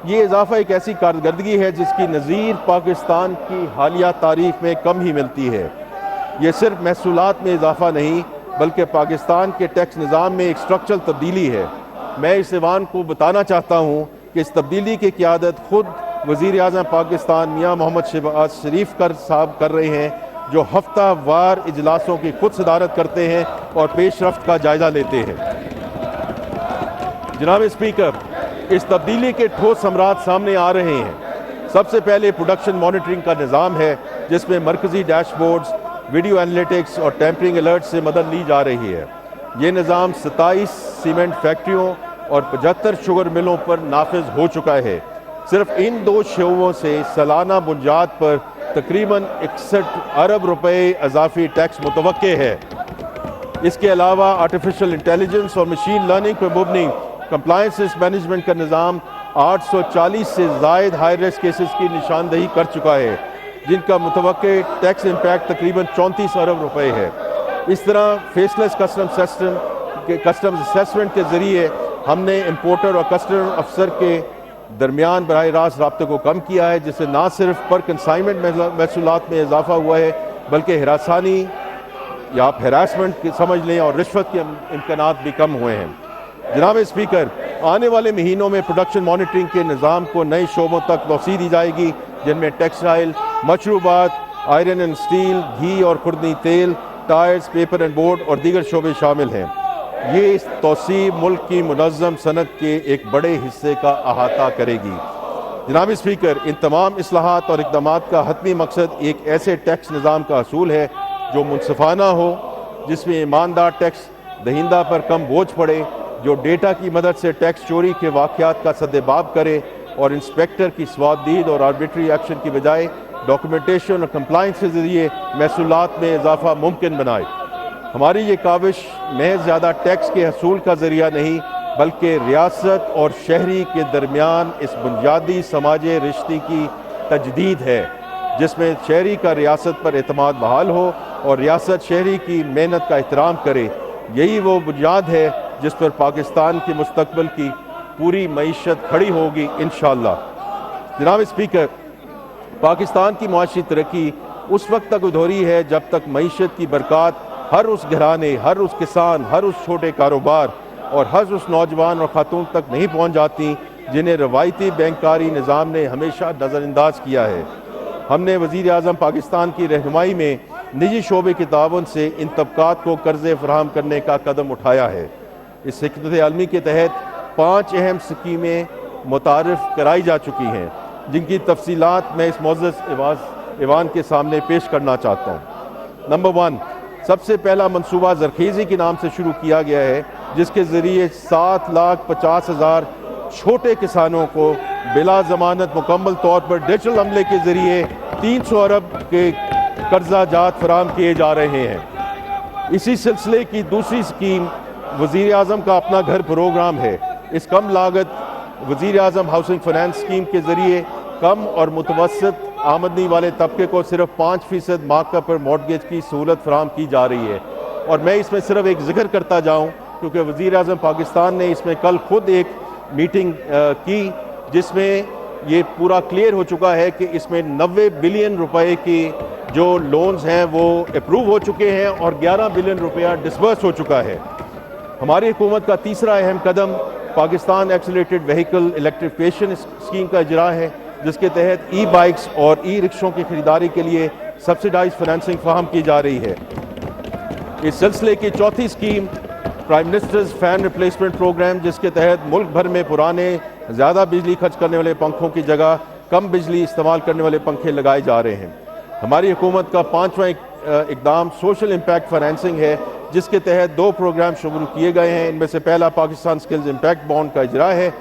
یہ اضافہ ایک ایسی کارکردگی ہے جس کی نظیر پاکستان کی حالیہ تاریخ میں کم ہی ملتی ہے۔ یہ صرف محصولات میں اضافہ نہیں بلکہ پاکستان کے ٹیکس نظام میں ایک سٹرکچرل تبدیلی ہے۔ میں اس ایوان کو بتانا چاہتا ہوں کہ اس تبدیلی کی قیادت خود وزیر اعظم پاکستان میاں محمد شہباز شریف صاحب کر رہے ہیں، جو ہفتہ وار اجلاسوں کی خود صدارت کرتے ہیں اور پیش رفت کا جائزہ لیتے ہیں۔ جناب اسپیکر، اس تبدیلی کے ٹھوس ثمرات سامنے آ رہے ہیں۔ سب سے پہلے پروڈکشن مانیٹرنگ کا نظام ہے، جس میں مرکزی ڈیش بورڈز، ویڈیو انالیٹکس اور ٹیمپرنگ الرٹ سے مدد لی جا رہی ہے۔ یہ نظام 27 سیمنٹ فیکٹریوں اور 75 شوگر ملوں پر نافذ ہو چکا ہے۔ صرف ان 2 شعبوں سے سالانہ بنیاد پر تقریباً 61 ارب روپے اضافی ٹیکس متوقع ہے۔ اس کے علاوہ آرٹیفیشل انٹیلیجنس اور مشین لرننگ پر مبنی کمپلائنس مینجمنٹ کا نظام 840 سے زائد ہائی رسک کیسز کی نشاندہی کر چکا ہے، جن کا متوقع ٹیکس امپیکٹ تقریباً 34 ارب روپے ہے۔ اس طرح فیس لیس کسٹم اسیسمنٹ کے ذریعے ہم نے امپورٹر اور کسٹم افسر کے درمیان براہ راست رابطے کو کم کیا ہے، جس سے نہ صرف پر کنسائنمنٹ محصولات میں اضافہ ہوا ہے بلکہ ہراسانی یا آپ ہراسمنٹ سمجھ لیں اور رشوت کے امکانات بھی کم ہوئے ہیں۔ جناب اسپیکر، آنے والے مہینوں میں پروڈکشن مانیٹرنگ کے نظام کو نئے شعبوں تک توسیع دی جائے گی، جن میں ٹیکسٹائل، مشروبات، آئرن اینڈ سٹیل، گھی اور خوردنی تیل، ٹائرز، پیپر اینڈ بورڈ اور دیگر شعبے شامل ہیں۔ یہ اس توسیع ملک کی منظم صنعت کے ایک بڑے حصے کا احاطہ کرے گی۔ جناب اسپیکر، ان تمام اصلاحات اور اقدامات کا حتمی مقصد ایک ایسے ٹیکس نظام کا حصول ہے جو منصفانہ ہو، جس میں ایماندار ٹیکس دہندہ پر کم بوجھ پڑے، جو ڈیٹا کی مدد سے ٹیکس چوری کے واقعات کا سدباب کرے اور انسپیکٹر کی سوادید اور آربیٹری ایکشن کی بجائے ڈاکومنٹیشن اور کمپلائنس کے ذریعے محصولات میں اضافہ ممکن بنائے۔ ہماری یہ کاوش محض زیادہ ٹیکس کے حصول کا ذریعہ نہیں بلکہ ریاست اور شہری کے درمیان اس بنیادی سماجی رشتے کی تجدید ہے، جس میں شہری کا ریاست پر اعتماد بحال ہو اور ریاست شہری کی محنت کا احترام کرے۔ یہی وہ بنیاد ہے جس پر پاکستان کے مستقبل کی پوری معیشت کھڑی ہوگی انشاءاللہ۔ جناب اسپیکر، پاکستان کی معاشی ترقی اس وقت تک ادھوری ہے جب تک معیشت کی برکات ہر اس گھرانے، ہر اس کسان، ہر اس چھوٹے کاروبار اور ہر اس نوجوان اور خاتون تک نہیں پہنچ جاتی جنہیں روایتی بینکاری نظام نے ہمیشہ نظر انداز کیا ہے۔ ہم نے وزیر اعظم پاکستان کی رہنمائی میں نجی شعبے کے تعاون سے ان طبقات کو قرضے فراہم کرنے کا قدم اٹھایا ہے۔ اس حکمت عملی کے تحت 5 اہم اسکیمیں متعارف کرائی جا چکی ہیں، جن کی تفصیلات میں اس معزز ایوان کے سامنے پیش کرنا چاہتا ہوں۔ نمبر 1، سب سے پہلا منصوبہ زرخیزی کے نام سے شروع کیا گیا ہے، جس کے ذریعے 7,50,000 چھوٹے کسانوں کو بلا ضمانت مکمل طور پر ڈیجیٹل عملے کے ذریعے 300 ارب کے قرضہ جات فراہم کیے جا رہے ہیں۔ اسی سلسلے کی دوسری اسکیم وزیر اعظم کا اپنا گھر پروگرام ہے۔ اس کم لاگت وزیر اعظم ہاؤسنگ فنانس اسکیم کے ذریعے کم اور متوسط آمدنی والے طبقے کو صرف 5% مارکا پر مارٹگیج کی سہولت فراہم کی جا رہی ہے۔ اور میں اس میں صرف ایک ذکر کرتا جاؤں کیونکہ وزیر اعظم پاکستان نے اس میں کل خود ایک میٹنگ کی، جس میں یہ پورا کلیئر ہو چکا ہے کہ اس میں 90 بلین روپے کی جو لونز ہیں وہ اپروو ہو چکے ہیں اور 11 بلین روپیہ ڈسبرس ہو چکا ہے۔ ہماری حکومت کا تیسرا اہم قدم پاکستان ایکسیلریٹڈ وہیکل الیکٹریفیکیشن اسکیم کا اجرا ہے، جس کے تحت ای بائکس اور ای رکشوں کی خریداری کے لیے سبسڈائز فنانسنگ فراہم کی جا رہی ہے۔ اس سلسلے کی چوتھی scheme prime ministers fan replacement programme, جس کے تحت ملک بھر میں پرانے زیادہ بجلی خرچ کرنے والے پنکھوں کی جگہ کم بجلی استعمال کرنے والے پنکھے لگائے جا رہے ہیں۔ ہماری حکومت کا 5واں اقدام سوشل امپیکٹ فنانسنگ ہے، جس کے تحت 2 پروگرام شروع کیے گئے ہیں۔ ان میں سے پہلا پاکستان سکلز امپیکٹ بانڈ کا اجرا ہے،